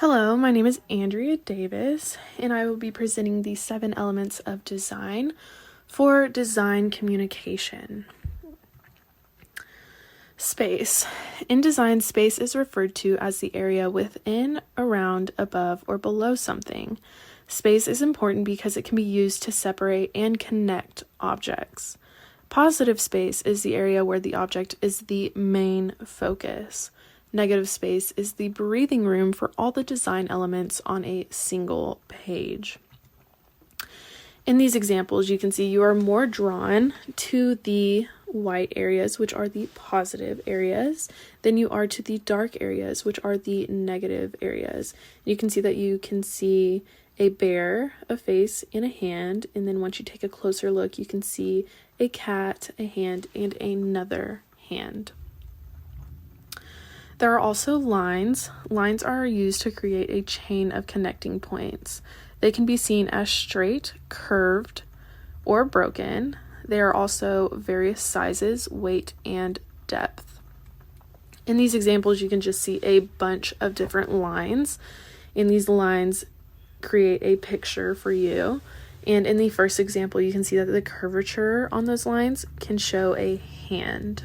Hello, my name is Andrea Davis, and I will be presenting the 7 elements of design for design communication. Space. In design, space is referred to as the area within, around, above, or below something. Space is important because it can be used to separate and connect objects. Positive space is the area where the object is the main focus. Negative space is the breathing room for all the design elements on a single page. In these examples, you can see you are more drawn to the white areas, which are the positive areas, than you are to the dark areas, which are the negative areas. You can see that you can see a bear, a face, and a hand, and then once you take a closer look, you can see a cat, a hand, and another hand. There are also lines. Lines are used to create a chain of connecting points. They can be seen as straight, curved, or broken. They are also various sizes, weight, and depth. In these examples, you can just see a bunch of different lines, and these lines create a picture for you. And in the first example, you can see that the curvature on those lines can show a hand.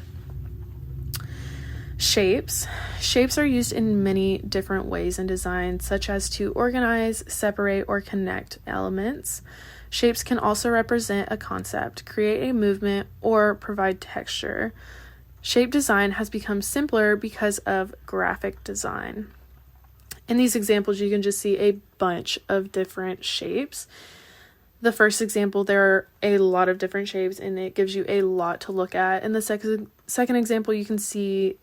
Shapes. Shapes are used in many different ways in design, such as to organize, separate, or connect elements. Shapes can also represent a concept, create a movement, or provide texture. Shape design has become simpler because of graphic design. In these examples, you can just see a bunch of different shapes. The first example, there are a lot of different shapes, and it gives you a lot to look at. In the second example, you can see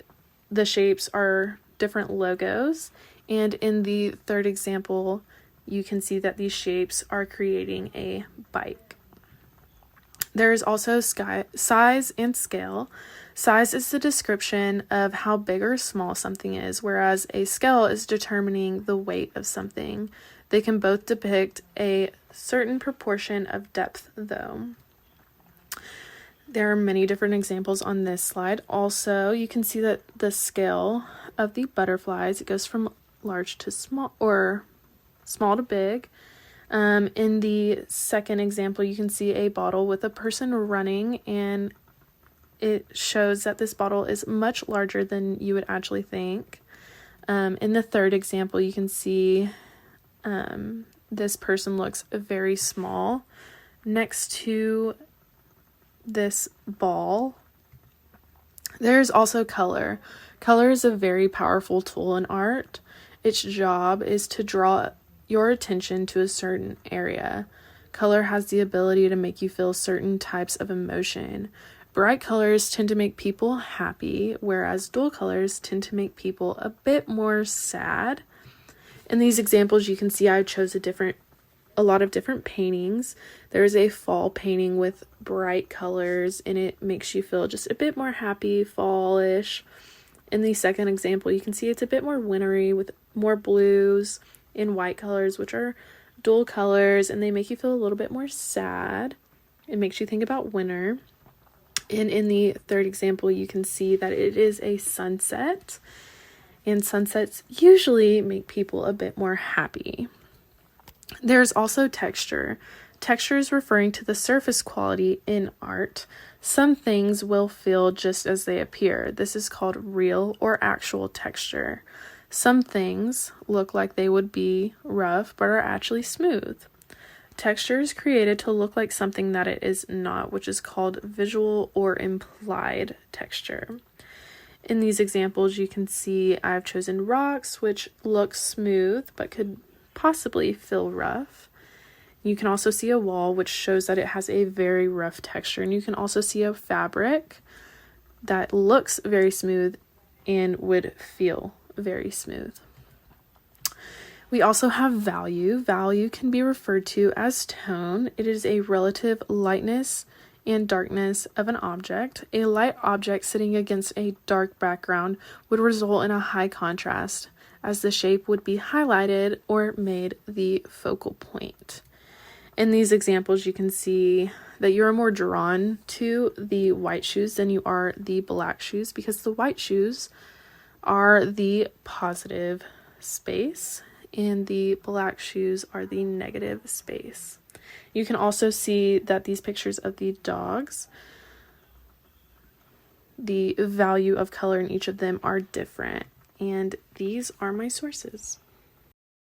the shapes are different logos, and in the third example, you can see that these shapes are creating a bike. There is also size and scale. Size is the description of how big or small something is, whereas a scale is determining the weight of something. They can both depict a certain proportion of depth, though. There are many different examples on this slide. Also, you can see that the scale of the butterflies, it goes from large to small, or small to big. In the second example, you can see a bottle with a person running, and it shows that this bottle is much larger than you would actually think. In the third example, you can see this person looks very small next to this ball. There's also color. Color is a very powerful tool in art. Its job is to draw your attention to a certain area. Color has the ability to make you feel certain types of emotion. Bright colors tend to make people happy, whereas dull colors tend to make people a bit more sad. In these examples, you can see I chose a lot of different paintings. There's a fall painting with bright colors, and it makes you feel just a bit more happy, fallish. In the second example, you can see it's a bit more wintry with more blues and white colors, which are dull colors, and they make you feel a little bit more sad. It makes you think about winter. And in the third example, you can see that it is a sunset, and sunsets usually make people a bit more happy. There's also texture. Texture is referring to the surface quality in art. Some things will feel just as they appear. This is called real or actual texture. Some things look like they would be rough but are actually smooth. Texture is created to look like something that it is not, which is called visual or implied texture. In these examples, you can see I've chosen rocks, which look smooth but could possibly feel rough. You can also see a wall, which shows that it has a very rough texture, and you can also see a fabric that looks very smooth and would feel very smooth. We also have value. Value can be referred to as tone. It is a relative lightness and darkness of an object. A light object sitting against a dark background would result in a high contrast, as the shape would be highlighted or made the focal point. In these examples, you can see that you're more drawn to the white shoes than you are the black shoes, because the white shoes are the positive space and the black shoes are the negative space. You can also see that these pictures of the dogs, the value of color in each of them are different. And these are my sources.